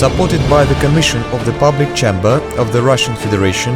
supported by the Commission of the Public Chamber of the Russian Federation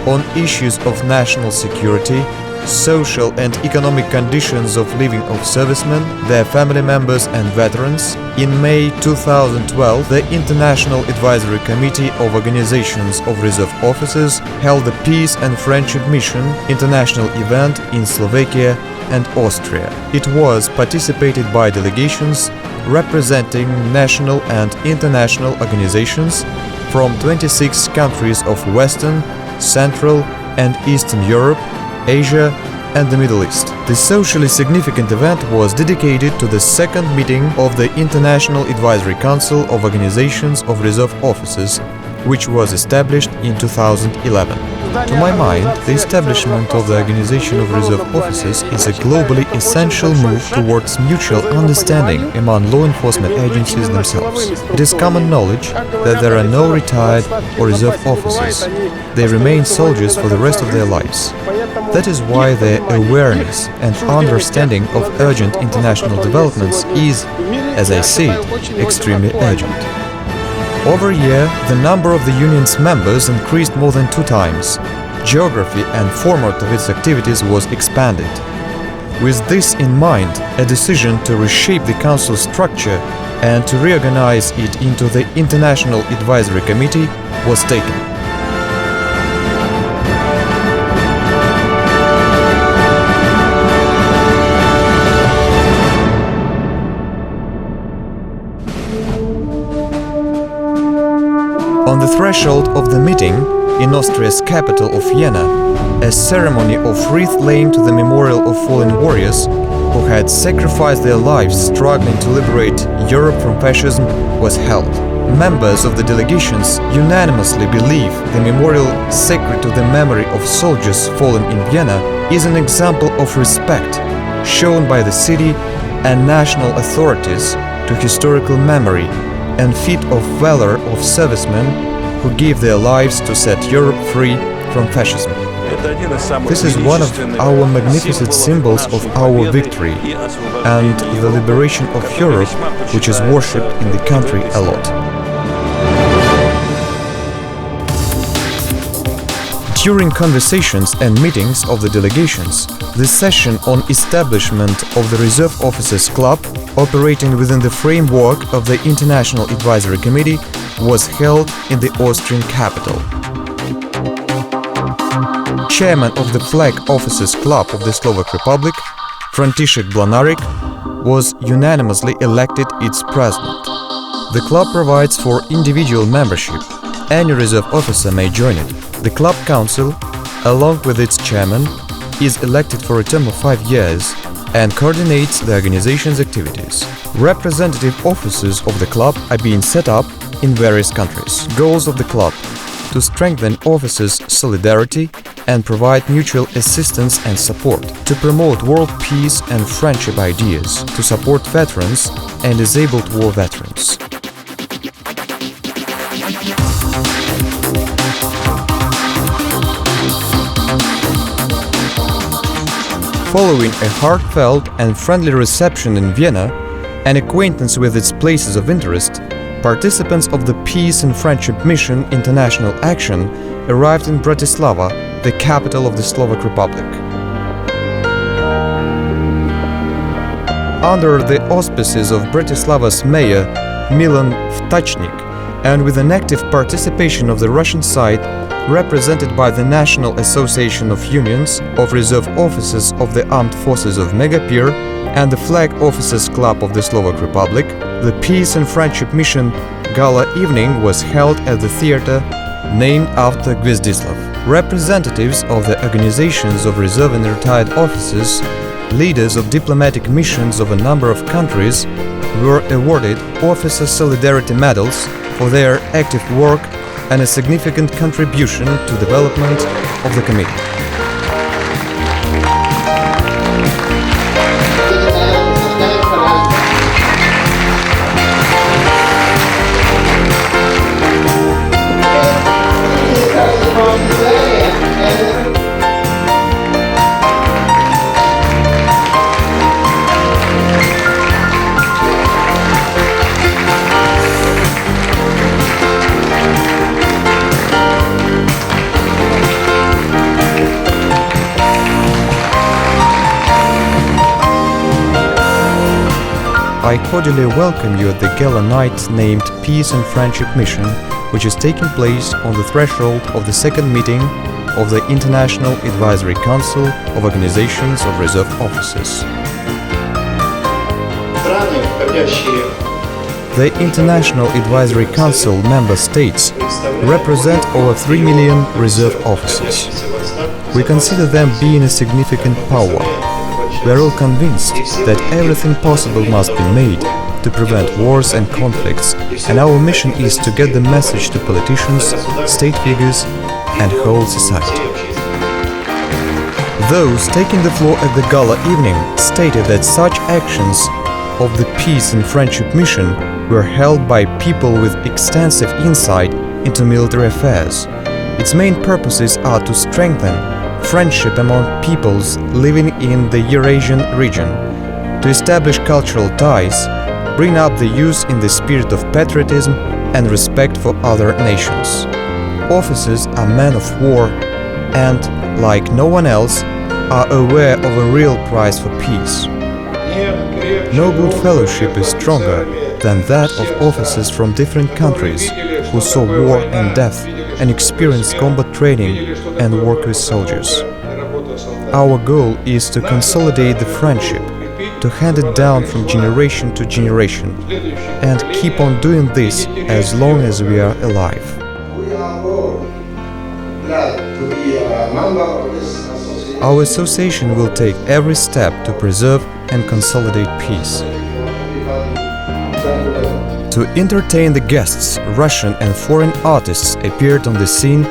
on issues of national security, social and economic conditions of living of servicemen, their family members and veterans, in May 2012 the International Advisory Committee of Organizations of Reserve Officers held the Peace and Friendship Mission international event in Slovakia and Austria. It was participated by delegations representing national and international organizations from 26 countries of Western, Central and Eastern Europe, Asia and the Middle East. The socially significant event was dedicated to the second meeting of the International Advisory Council of Organizations of Reserve Officers, which was established in 2011. To my mind, the establishment of the Organization of Reserve Officers is a globally essential move towards mutual understanding among law enforcement agencies themselves. It is common knowledge that there are no retired or reserve officers. They remain soldiers for the rest of their lives. That is why their awareness and understanding of urgent international developments is, as I see it, extremely urgent. Over a year, the number of the union's members increased more than 2 times. Geography and format of its activities was expanded. With this in mind, a decision to reshape the council structure and to reorganize it into the International Advisory Committee was taken. On the threshold of the meeting, in Austria's capital of Vena, a ceremony of wreath-laying to the memorial of fallen warriors who had sacrificed their lives struggling to liberate Europe from fascism was held. Members of the delegations unanimously believe the memorial sacred to the memory of soldiers fallen in Vienna is an example of respect shown by the city and national authorities to historical memory and feat of valor of servicemen who gave their lives to set Europe free from fascism. This is one of our magnificent symbols of our victory and the liberation of Europe, which is worshipped in the country a lot. During conversations and meetings of the delegations, the session on establishment of the Reserve Officers Club, operating within the framework of the International Advisory Committee, was held in the Austrian capital. Chairman of the Flag Officers Club of the Slovak Republic, František Blanarik, was unanimously elected its president. The club provides for individual membership. Any reserve officer may join it. The club council, along with its chairman, is elected for a term of 5 years and coordinates the organization's activities. Representative offices of the club are being set up in various countries. Goals of the club: to strengthen officers' solidarity and provide mutual assistance and support, to promote world peace and friendship ideas, to support veterans and disabled war veterans. Following a heartfelt and friendly reception in Vienna, an acquaintance with its places of interest, participants of the Peace and Friendship Mission International Action arrived in Bratislava, the capital of the Slovak Republic. Under the auspices of Bratislava's mayor Milan Vtačnik and with an active participation of the Russian side, represented by the National Association of Unions of Reserve Officers of the Armed Forces of Megapir and the Flag Officers Club of the Slovak Republic, the Peace and Friendship Mission Gala evening was held at the theater named after Gvizdislav. Representatives of the organizations of reserve and retired officers, leaders of diplomatic missions of a number of countries, were awarded Officer Solidarity Medals for their active work and a significant contribution to development of the committee. I cordially welcome you at the gala night named Peace and Friendship Mission, which is taking place on the threshold of the second meeting of the International Advisory Council of Organizations of Reserve Officers. The International Advisory Council member states represent over 3 million reserve officers. We consider them being a significant power. We are all convinced that everything possible must be made to prevent wars and conflicts, and our mission is to get the message to politicians, state figures, and whole society. Those taking the floor at the gala evening stated that such actions of the Peace and Friendship Mission were held by people with extensive insight into military affairs. Its main purposes are to strengthen friendship among peoples living in the Eurasian region, to establish cultural ties, bring up the youth in the spirit of patriotism and respect for other nations. Officers are men of war and, like no one else, are aware of a real price for peace. No good fellowship is stronger than that of officers from different countries who saw war and death and experienced combat training and work with soldiers. Our goal is to consolidate the friendship, to hand it down from generation to generation, and keep on doing this as long as we are alive. We are all glad to be a member of this association. Our association will take every step to preserve and consolidate peace. To entertain the guests, Russian and foreign artists appeared on the scene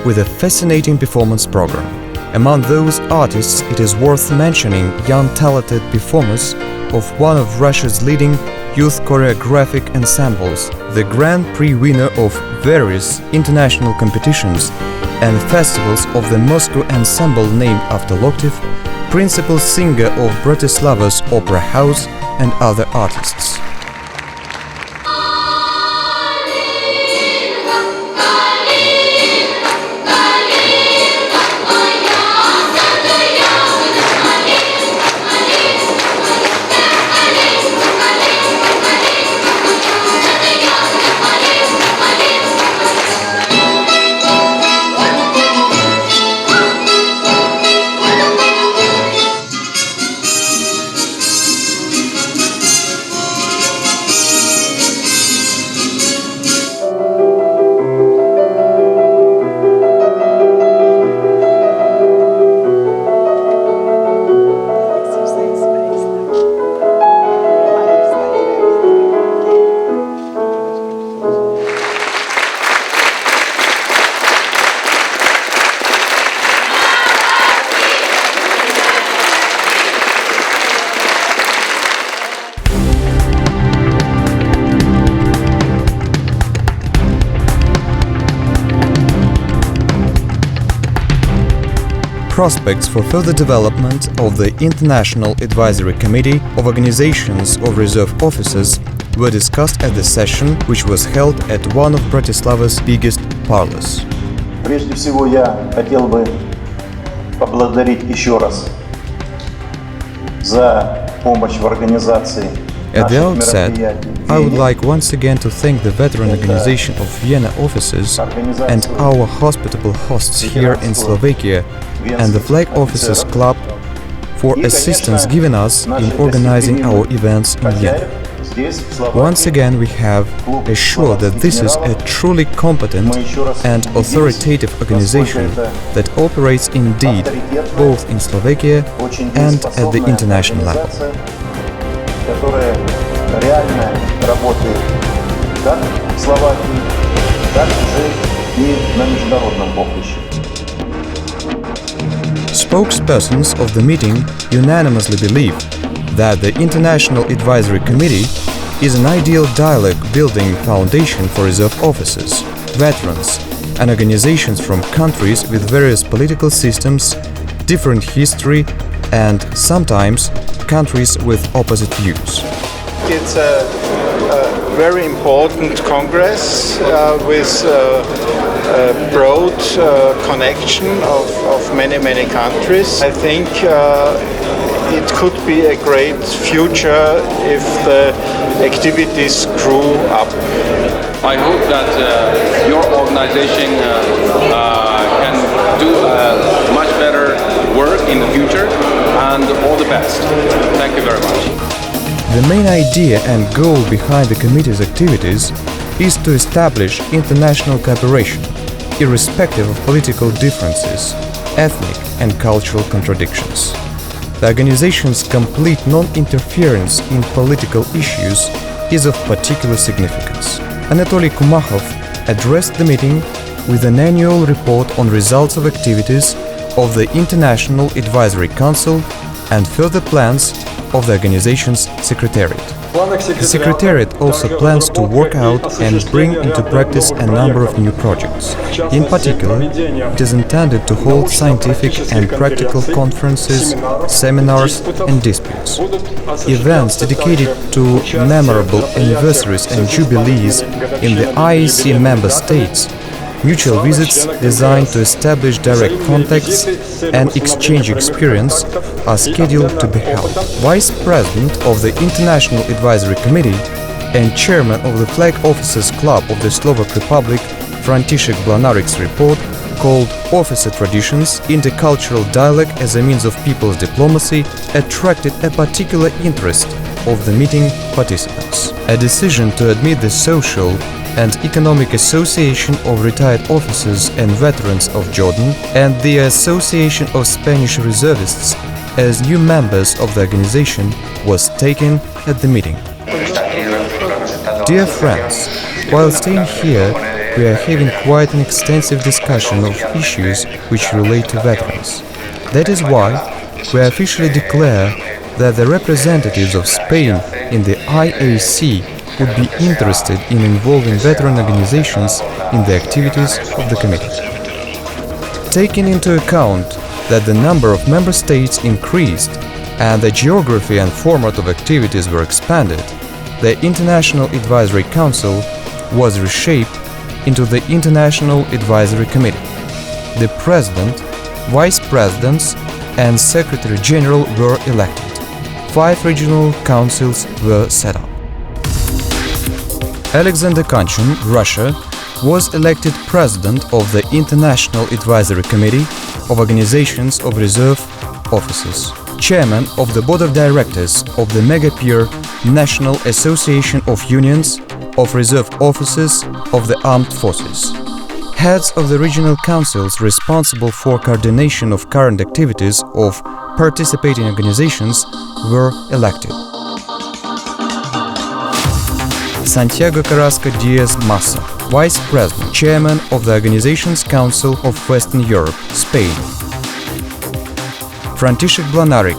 with a fascinating performance program. Among those artists, it is worth mentioning young talented performers of one of Russia's leading youth choreographic ensembles, the Grand Prix winner of various international competitions and festivals of the Moscow ensemble named after Loktev, principal singer of Bratislava's Opera House, and other artists. Prospects for further development of the International Advisory Committee of Organizations of Reserve Officers were discussed at the session, which was held at one of Bratislava's biggest parlors. Прежде всего, я хотел бы поблагодарить еще раз за помощь в организации. At the outset, I would like once again to thank the veteran organization of Vena officers and our hospitable hosts here in Slovakia and the Flag Officers Club for assistance given us in organizing our events in Vienna. Once again, we have assured that this is a truly competent and authoritative organization that operates indeed both in Slovakia and at the international level. Которая реально работает как в Словакии, так же и на международном поприще. Spokespersons of the meeting unanimously believe that the International Advisory Committee is an ideal dialogue-building foundation for reserve officers, veterans, and organizations from countries with various political systems, different history, and sometimes countries with opposite views. It's a very important congress with a broad connection of many countries. I think it could be a great future if the activities grew up. I hope that your organization can do much better work in the future, and all the best. Thank you very much. The main idea and goal behind the committee's activities is to establish international cooperation, irrespective of political differences, ethnic and cultural contradictions. The organization's complete non-interference in political issues is of particular significance. Anatoly Kumachov addressed the meeting with an annual report on results of activities of the International Advisory Council and further plans of the organization's secretariat. The secretariat also plans to work out and bring into practice a number of new projects. In particular, it is intended to hold scientific and practical conferences, seminars and disputes. Events dedicated to memorable anniversaries and jubilees in the IAC member states, mutual visits designed to establish direct contacts and exchange experience are scheduled to be held. Vice President of the International Advisory Committee and Chairman of the Flag Officers Club of the Slovak Republic, František Blanarik's report, called Officer Traditions, Intercultural Dialogue as a Means of People's Diplomacy, attracted a particular interest of the meeting participants. A decision to admit the Social and Economic Association of Retired Officers and Veterans of Jordan and the Association of Spanish Reservists as new members of the organization was taken at the meeting. Dear friends, while staying here, we are having quite an extensive discussion of issues which relate to veterans. That is why we officially declare that the representatives of Spain in the IAC would be interested in involving veteran organizations in the activities of the committee. Taking into account that the number of member states increased and the geography and format of activities were expanded, the International Advisory Council was reshaped into the International Advisory Committee. The President, Vice Presidents and Secretary General were elected. 5 regional councils were set up. Alexander Kanchin, Russia, was elected President of the International Advisory Committee of Organizations of Reserve Officers, Chairman of the Board of Directors of the Mega-Peer National Association of Unions of Reserve Officers of the Armed Forces. Heads of the regional councils responsible for coordination of current activities of participating organizations were elected. Santiago Carrasco Diaz Massa, Vice President, Chairman of the Organizations Council of Western Europe, Spain. František Blanarik,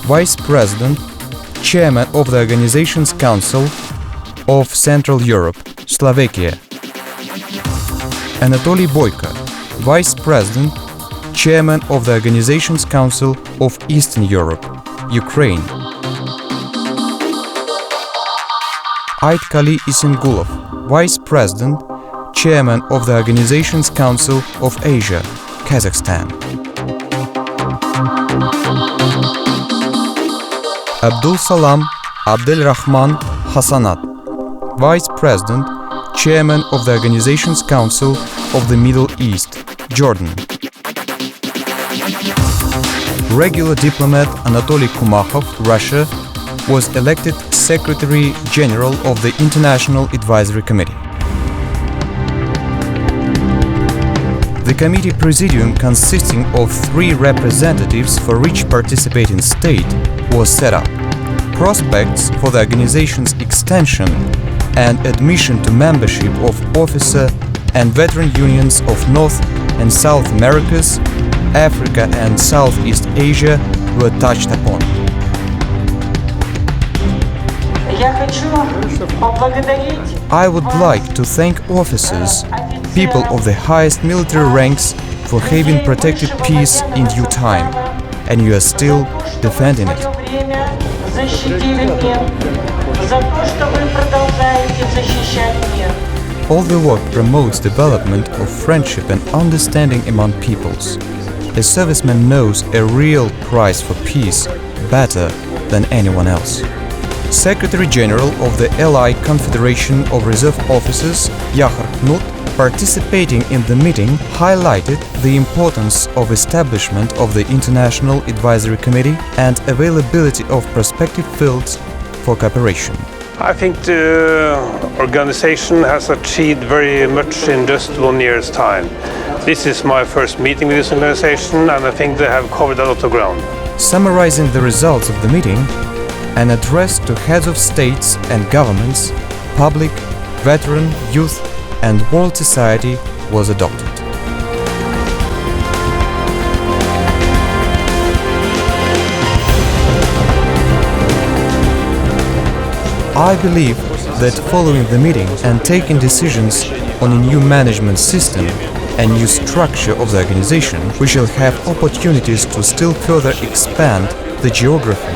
Vice President, Chairman of the Organizations Council of Central Europe, Slovakia. Anatoly Boyko, Vice President, Chairman of the Organizations Council of Eastern Europe, Ukraine. Aitkali Isengulov, Vice President, Chairman of the Organizations Council of Asia, Kazakhstan. Abdul Salam Abdelrahman Hassanat, Vice President, Chairman of the Organizations Council of the Middle East, Jordan. Regular diplomat Anatoly Kumachov, Russia, was elected Secretary General of the International Advisory Committee. The committee presidium, consisting of 3 representatives for each participating state, was set up. Prospects for the organization's extension and admission to membership of officer and veteran unions of North and South Americas, Africa and Southeast Asia were touched upon. I would like to thank officers, people of the highest military ranks, for having protected peace in due time, and you are still defending it. All the work promotes development of friendship and understanding among peoples. A serviceman knows a real price for peace better than anyone else. Secretary General of the Allied Confederation of Reserve Officers, IACRO, participating in the meeting, highlighted the importance of establishment of the International Advisory Committee and availability of prospective fields for cooperation. I think the organization has achieved very much in just 1 year's time. This is my first meeting with this organization, and I think they have covered a lot of ground. Summarizing the results of the meeting, an address to heads of states and governments, public, veteran, youth, and world society was adopted. I believe that following the meeting and taking decisions on a new management system and new structure of the organization, we shall have opportunities to still further expand the geography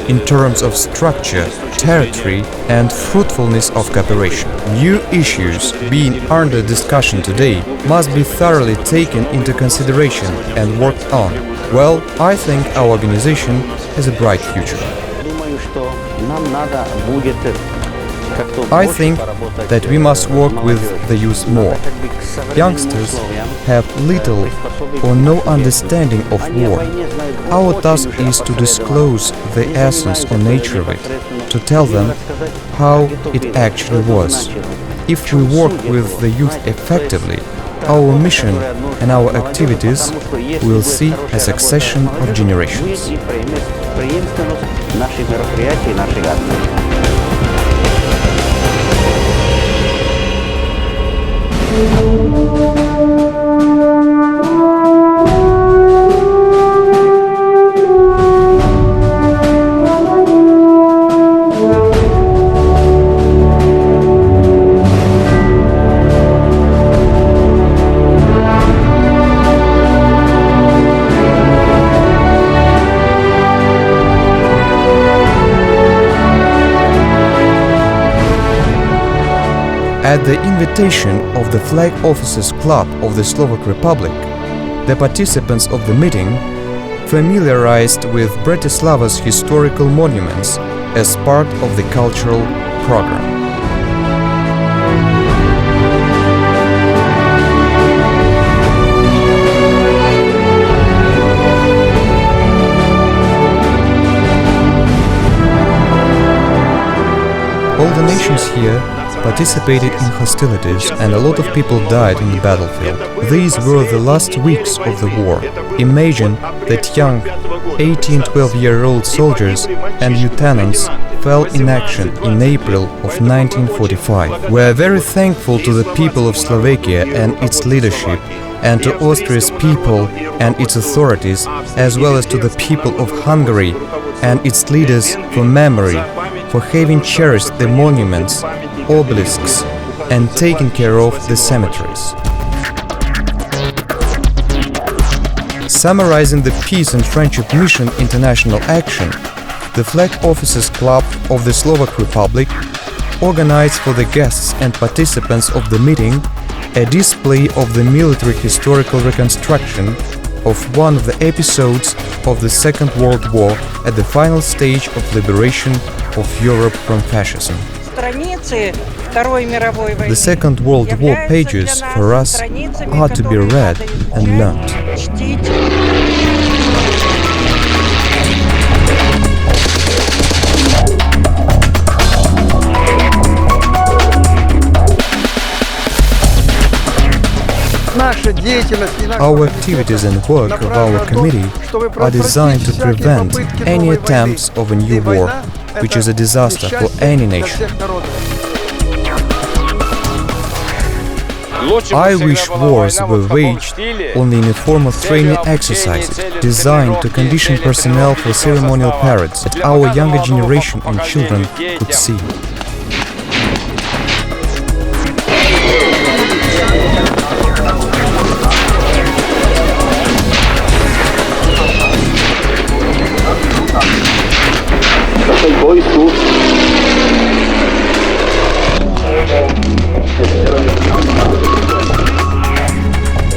in terms of structure, territory, and fruitfulness of cooperation. New issues being under discussion today must be thoroughly taken into consideration and worked on. Well, I think our organization has a bright future. I think that we must work with the youth more. Youngsters have little or no understanding of war. Our task is to disclose the essence or nature of it, to tell them how it actually was. If we work with the youth effectively, our mission and our activities will see a succession of generations. At the invitation of the Flag Officers Club of the Slovak Republic, the participants of the meeting familiarized with Bratislava's historical monuments as part of the cultural program. All the nations here participated in hostilities, and a lot of people died in the battlefield. These were the last weeks of the war. Imagine that young 18-12-year-old soldiers and lieutenants fell in action in April of 1945. We are very thankful to the people of Slovakia and its leadership, and to Austria's people and its authorities, as well as to the people of Hungary and its leaders for memory, for having cherished the monuments, obelisks, and taken care of the cemeteries. Summarizing the Peace and Friendship Mission International Action, the Flag Officers Club of the Slovak Republic organized for the guests and participants of the meeting a display of the military historical reconstruction of one of the episodes of the Second World War at the final stage of liberation of Europe from fascism. The Second World War pages for us are to be read and learned. Our activities and work of our committee are designed to prevent any attempts of a new war, which is a disaster for any nation. I wish wars were waged only in a form of training exercises designed to condition personnel for ceremonial parades that our younger generation and children could see.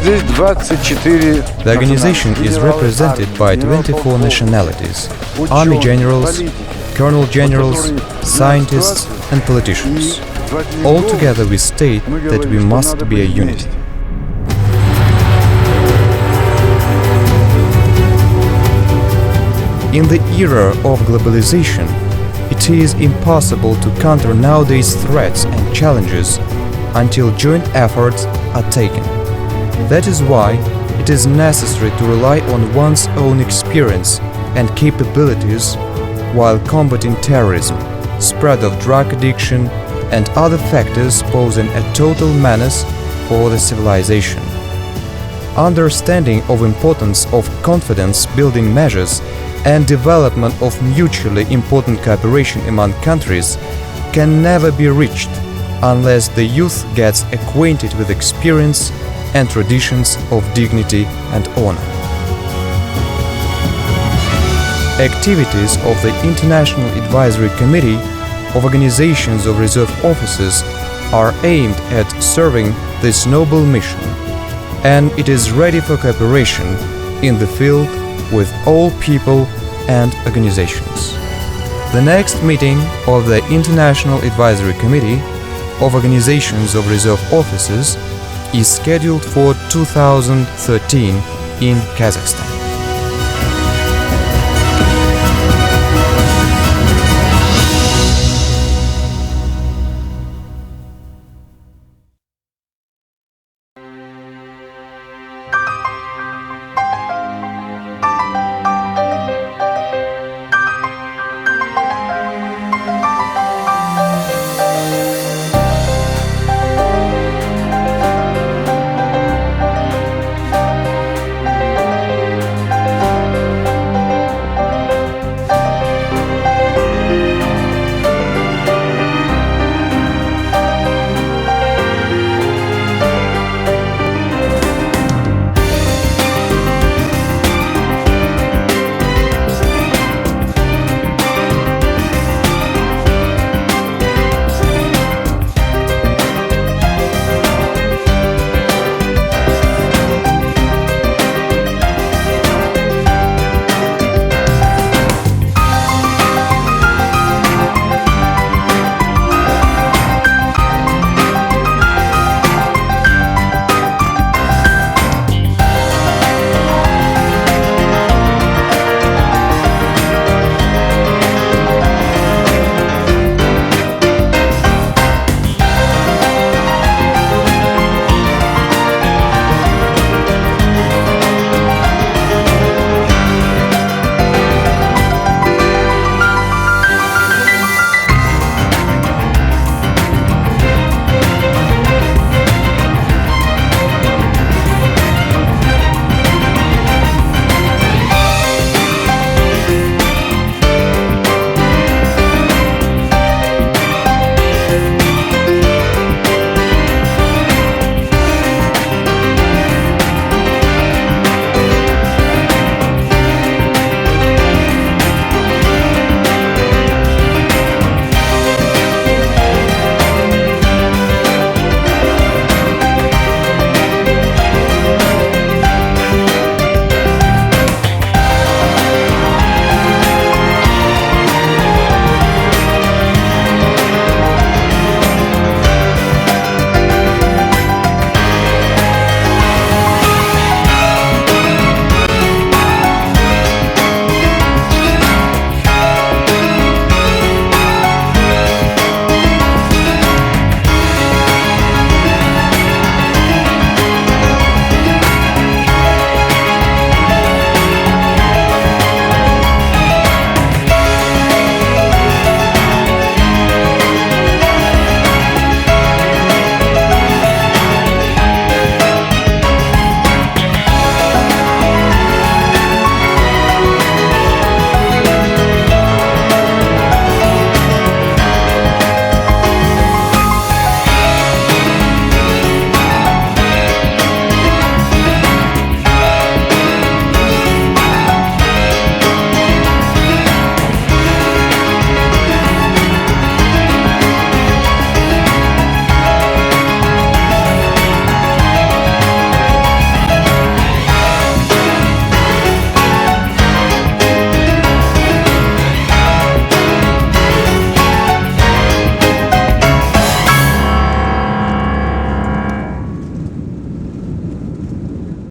The organization is represented by 24 nationalities, army generals, colonel generals, scientists and politicians. All together we state that we must be a unity. In the era of globalization, it is impossible to counter nowadays threats and challenges until joint efforts are taken. That is why it is necessary to rely on one's own experience and capabilities while combating terrorism, spread of drug addiction and other factors posing a total menace for the civilization. Understanding of importance of confidence-building measures and development of mutually important cooperation among countries can never be reached unless the youth gets acquainted with experience and traditions of dignity and honor. Activities of the International Advisory Committee of Organizations of Reserve Officers are aimed at serving this noble mission, and it is ready for cooperation in the field with all people and organizations. The next meeting of the International Advisory Committee of Organizations of Reserve Officers is scheduled for 2013 in Kazakhstan.